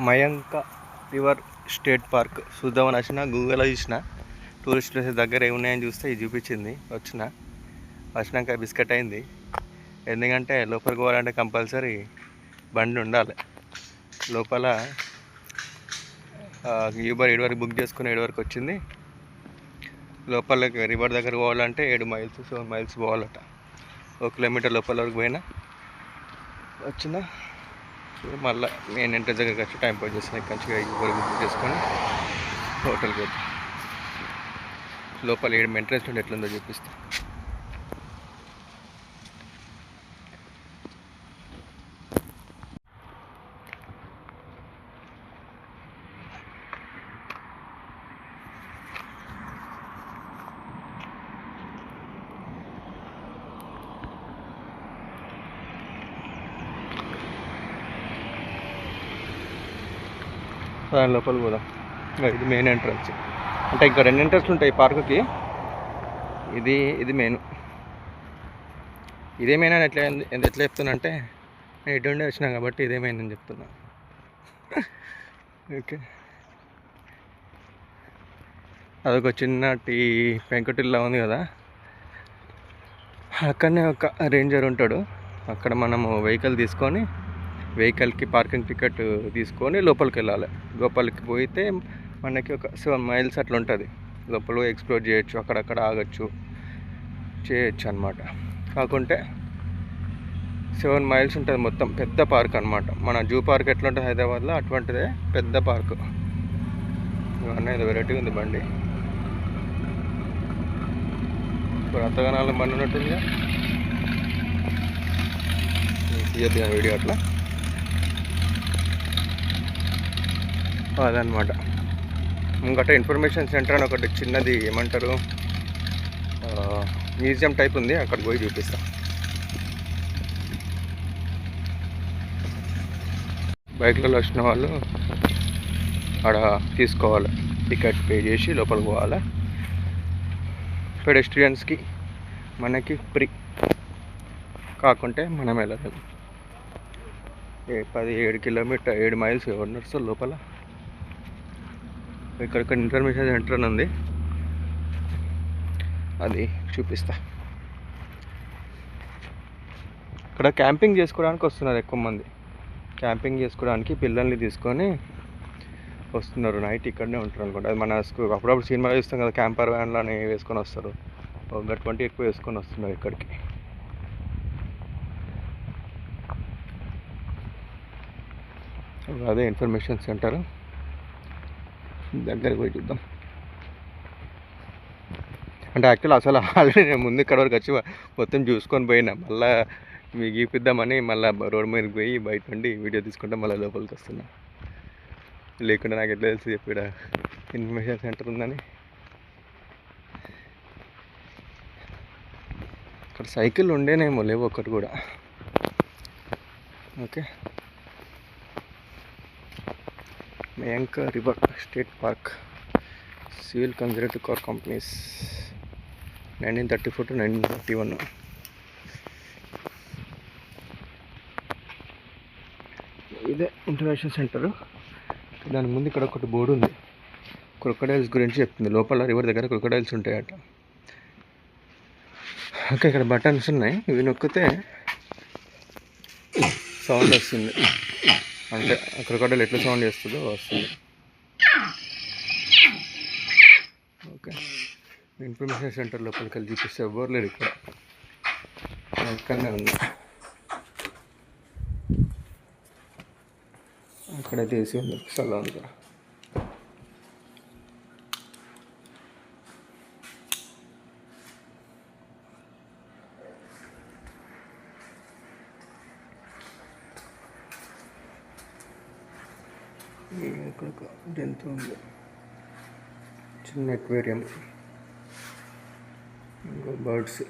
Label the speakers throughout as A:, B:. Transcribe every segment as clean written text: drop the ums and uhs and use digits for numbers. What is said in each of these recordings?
A: మయాంక river state park చూద్దామని వచ్చిన గూగుల్లో చూసిన టూరిస్ట్ ప్లేసెస్ దగ్గర ఏమున్నాయని చూస్తే ఇది చూపించింది. వచ్చినాక బిస్కెట్ అయింది. ఎందుకంటే లోపలికి పోవాలంటే కంపల్సరీ బండి ఉండాలి. లోపల యూబర్ 7 వరకు బుక్ చేసుకుని 7 వరకు వచ్చింది. లోపలికి రివర్ దగ్గర పోవాలంటే 7 మైల్స్ 7 మైల్స్ పోవాలట. 1 కిలోమీటర్ లోపల వరకు పోయినా వచ్చిన మళ్ళీ నేను ఎంట్రెన్స్ దగ్గరికి వచ్చి టైం పాస్ చేస్తాను. ఇక్కడ నుంచి యూబర్ బుక్ చేసుకొని హోటల్కి పోతాను. లోపల 7 ఎంట్రెన్స్ నుండి ఎట్లుందో చూపిస్తాను. దాని లోపలికి పోదాం. ఇది మెయిన్ ఎంట్రన్స్. అంటే ఇంకా 2 ఎంట్రన్స్లు ఉంటాయి పార్కుకి. ఇది మెయిన్. ఇదే మెయిన్ అని ఎట్లా చెప్తున్నా అంటే నేను ఇటుండే వచ్చినా కాబట్టి ఇదే మెయిన్ అని చెప్తున్నా. ఓకే, అదొక చిన్నటి పెంకుటిల్లా ఉంది కదా, అక్కడనే ఒక రేంజర్ ఉంటాడు. అక్కడ మనము వెహికల్కి పార్కింగ్ టికెట్ తీసుకొని లోపలికి వెళ్ళాలి. లోపలికి పోయితే మనకి ఒక 7 మైల్స్ అట్లా ఉంటుంది. లోపల ఎక్స్ప్లోర్ చేయొచ్చు, అక్కడక్కడ ఆగచ్చు, చేయొచ్చు అనమాట. కాకుంటే 7 మైల్స్ ఉంటుంది మొత్తం. పెద్ద పార్క్ అనమాట. మన జూ పార్క్ ఎట్లా ఉంటుంది హైదరాబాద్లో, అటువంటిదే పెద్ద పార్కు. ఇవన్నీ ఇది వెరైటీగా ఉంది బండి. ఇప్పుడు అంతగానాలు బండి ఉన్నట్టుందిగా, తీయద్దు వీడియో అట్లా. అదనమాట. ఇంకట ఇన్ఫర్మేషన్ సెంటర్ అని ఒకటి చిన్నది ఏమంటారు మ్యూజియం టైప్ ఉంది. అక్కడికి పోయి చూపిస్తా. బైక్లలో వచ్చిన వాళ్ళు అక్కడ తీసుకోవాలి, టికెట్ పే చేసి లోపలికి పోవాలి. పెడెస్ట్రియన్స్కి మనకి ఫ్రీ, కాకుంటే మనం వెళ్ళలేము. 7 మైల్స్ ఎవరు నడుస్తారు లోపల. ఇక్కడ ఇన్ఫర్మేషన్ సెంటర్ అని ఉంది, అది చూపిస్తా. ఇక్కడ క్యాంపింగ్ చేసుకోవడానికి వస్తున్నారు ఎక్కువ మంది. క్యాంపింగ్ చేసుకోవడానికి పిల్లల్ని తీసుకొని వస్తున్నారు. నైట్ ఇక్కడనే ఉంటారు అనుకుంటా. అది మన అప్పుడప్పుడు సినిమాలో చూస్తాం కదా, క్యాంపర్ వ్యాన్లని వేసుకొని వస్తారు. ఒక 20 ఎక్కువ వేసుకొని వస్తున్నారు ఇక్కడికి. అదే ఇన్ఫర్మేషన్ సెంటర్. దగ్గరికి పోయి చూద్దాం. అంటే యాక్చువల్ అసలు ఆల్రెడీ నేను ముందు ఇక్కడ వరకు వచ్చి మొత్తం చూసుకొని పోయినా. మళ్ళీ మీకు చూపిద్దామని మళ్ళీ రోడ్ మీదకి పోయి బయట నుండి వీడియో తీసుకుంటే మళ్ళీ లోపలికి వస్తున్నా. లేకుండా నాకు ఎట్లా తెలుసు చెప్పి ఇక్కడ ఇన్ఫర్మేషన్ సెంటర్ ఉందని. ఇక్కడ సైకిల్ ఉండేనేమో, లేవు ఒక్కటి కూడా. Okay, Myakka river state park, civil conservative car companies, 1934 to 1931. ఇదే ఇంటర్నేషనల్ సెంటరు. దాని ముందు ఇక్కడ ఒకటి బోర్డు ఉంది, క్రొకడైల్స్ గురించి చెప్తుంది. లోపల రివర్ దగ్గర క్రొకడైల్స్ ఉంటాయట. ఓకే, ఇక్కడ బటన్స్ ఉన్నాయి. ఇవి నొక్కితే సౌండ్ వస్తుంది. అంటే క్రొకడైల్ ఎట్లా సౌండ్ చేస్తుందో వస్తుంది. ఓకే, ఇన్ఫర్మేషన్ సెంటర్ లోపలికి వెళ్ళి చూపిస్తే ఎవ్వరు లేరు ఇక్కడ. ఇక్కడనే ఉంది. అక్కడైతే ఏసీ ఉంది, చల్ల ఉంది ఇక్కడ. ఇక్కడ ఒక జంతువు ఉంది, చిన్న ఎక్వేరియం, ఇంకా బర్డ్స్.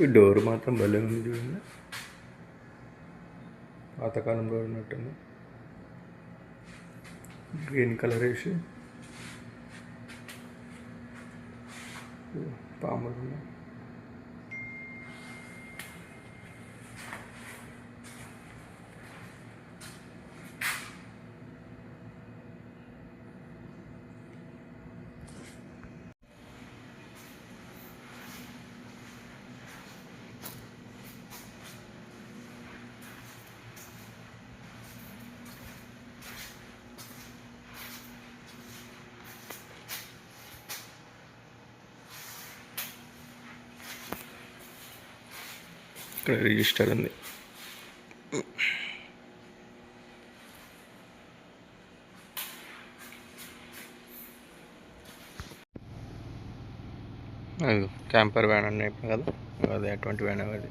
A: ఈ డోర్ మాత్రం భలే ఉంది చూడండి, పాతకాలంలో ఉన్నట్టుంది. గ్రీన్ కలర్ వేసి పాములు ఉన్నాయి. ఇక్కడ రిజిస్టర్ ఉంది. అది క్యాంపర్ వ్యాన్ అని చెప్పి కదా, అదే అటువంటి వ్యాన్ అది.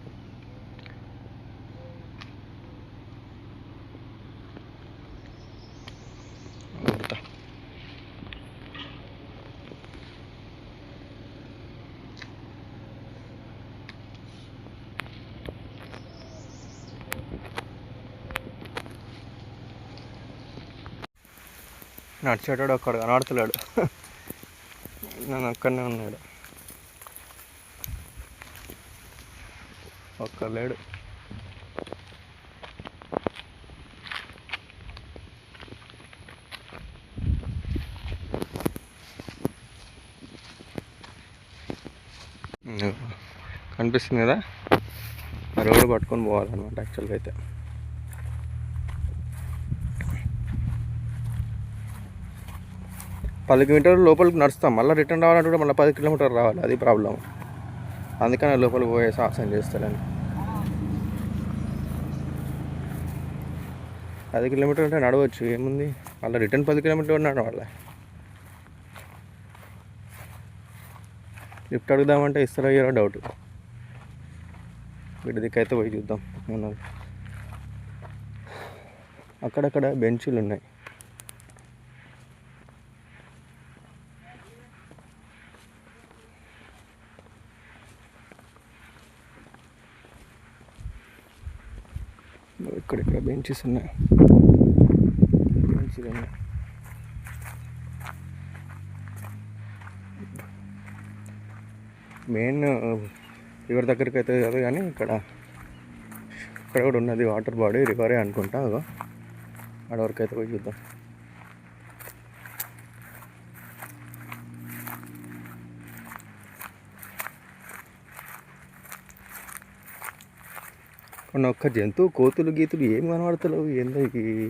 A: నడిచేటాడు అక్కడ కనబడతలేడు, నన్ను అక్కడనే ఉన్నాడు, ఒక్క లేడు. కనిపిస్తుంది కదా, ఆ రోడ్డు పట్టుకొని పోవాలన్నమాట యాక్చువల్గా అయితే. పది కిలోమీటర్లు లోపలికి నడుస్తాం, మళ్ళీ రిటర్న్ రావాలంటే కూడా మళ్ళీ 10 కిలోమీటర్లు రావాలి, అది ప్రాబ్లం. అందుకని లోపలికి పోయే సాహసం చేస్తారని. 10 కిలోమీటర్లు అంటే నడవచ్చు, ఏముంది, మళ్ళీ రిటర్న్ 10 కిలోమీటర్లు నడవాలి. లిఫ్ట్ అడుగుదామంటే ఇస్తారో అయ్యారో డౌట్. వీటి దిక్కైతే పోయి చూద్దాం. అక్కడక్కడ బెంచీలు ఉన్నాయి. ఇక్కడ బెంచెస్ ఉన్నాయి, బెంచీలు ఉన్నాయి. మెయిన్ రివర్ దగ్గరికి అయితే కాదు కానీ ఇక్కడ కూడా ఉన్నది వాటర్ బాడీ, రివరే అనుకుంటా. ఆడ వరకు అయితే పోయి చూద్దాం. కొన్ని ఒక్క జంతువు, కోతులు గీతులు ఏం కనబడతలేవు, ఏందో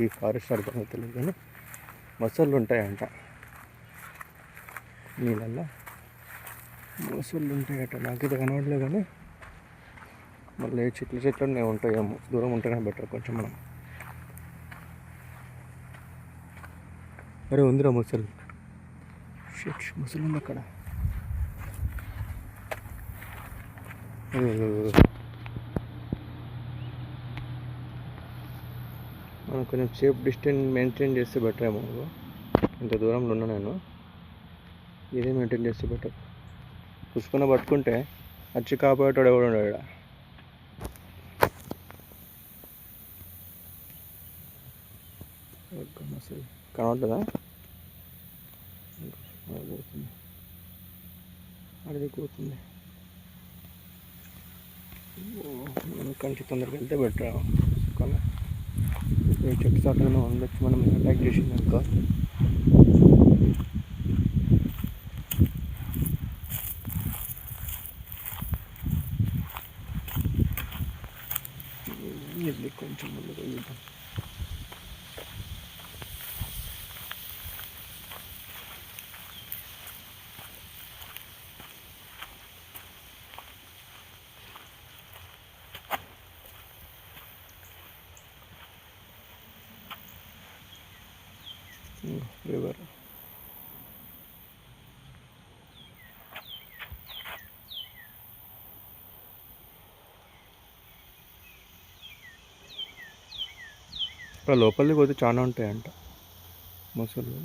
A: ఈ ఫారెస్ట్ అర్థమవుతలేవు, కానీ మొసళ్ళు ఉంటాయంట నీళ్ళల్లో, మొసళ్ళు ఉంటాయట. నాకైతే కనబడలేదు కానీ మళ్ళీ చెట్లనే ఉంటాయేమో, దూరం ఉంటేనే బెటర్ కొంచెం మనం. అరే ఉందిరా మొసలు, మొసలు ఉంది అక్కడ. మనం కొంచెం సేఫ్ డిస్టెన్స్ మెయింటైన్ చేస్తే బెటర్ ఏమో. ఇంత దూరంలో ఉన్నా నేను, ఇదే మెయింటైన్ చేస్తే బెటర్. పుష్పన పట్టుకుంటే వచ్చి కాపాడేటాడు ఎవడు ఉన్నాడు. అసలు కనబడుతుందా, పోతుంది, అడిగి పోతుంది. కంచి తొందరగా వెళ్తే బెటర్. కానీ ఈ చెట్టు చాట్లను ఉండొచ్చు, మనం అటాక్ చేసింది అనుకో. ఇది కొంచెం ముందు వెళ్తాం. రివర్ ఇక్కడ లోపలికి పోతే చాలా ఉంటాయంట మొసలు.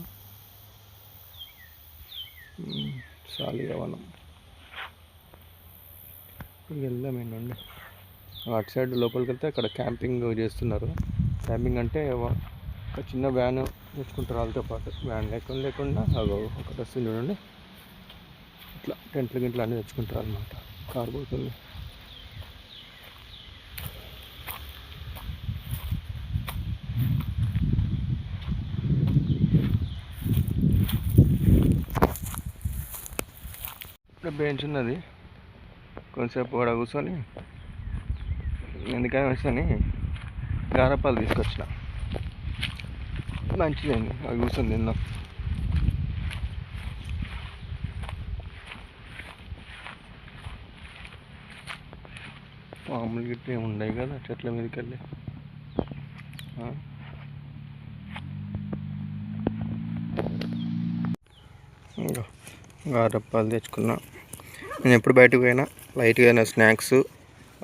A: సాలియవనం ఇక్కడికి వెళ్దాం ఏంటండి. అటు సైడ్ లోపలికి వెళ్తే అక్కడ క్యాంపింగ్ చేస్తున్నారు. క్యాంపింగ్ అంటే ఒక చిన్న వ్యాన్ తెచ్చుకుంటారు వాళ్ళతో పాటు. వ్యాన్ లేకుండా ఒకటి వస్తుంది చూడండి, ఇట్లా టెంట్లు గింట్లు అన్నీ తెచ్చుకుంటారు అనమాట. కారు పోతుంది. ఇక్కడ బెంచ్ ఉన్నది, కొంచెంసేపు కూడా కూర్చొని ఎందుకని వస్తాని గారప్పాలు తీసుకొచ్చిన. మంచిదండి అవి కూర్చొని తిందాం. మామూలు గిట్ట ఏమి ఉండవు కదా చెట్ల మీదకి వెళ్ళి. గారప్పాలు తెచ్చుకున్నా. నేను ఎప్పుడు బయటకు పోయినా లైట్గా అయినా స్నాక్స్,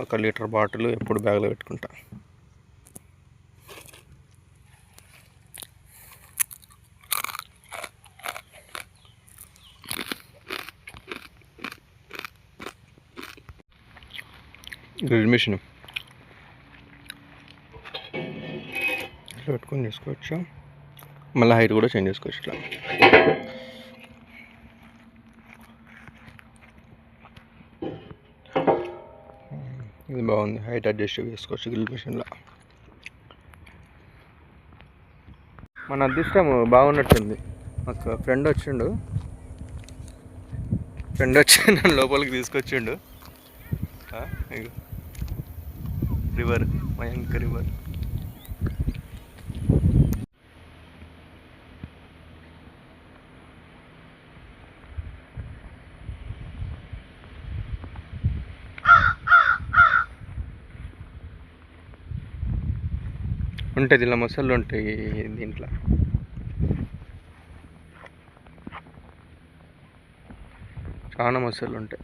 A: 1 లీటర్ బాటిల్ ఎప్పుడు బ్యాగ్లో పెట్టుకుంటా. గ్రిల్ మిషన్ ఇట్లా పెట్టుకొని చేసుకోవచ్చు. మళ్ళీ హైట్ కూడా చేంజ్ చేసుకోవచ్చు. ఇట్లా ఇది బాగుంది, హైట్ అడ్జస్ట్ చేసుకోవచ్చు గ్రిల్ మిషన్లో. మన అదృష్టం బాగున్నట్టుంది. మాకు ఫ్రెండ్ వచ్చిండు నన్ను లోపలికి తీసుకొచ్చిండు. River, Myakka river. ఉంటుంది ఇలా మొసళ్ళు ఉంటాయి దీంట్లో. చాలా మొసళ్ళు ఉంటాయి.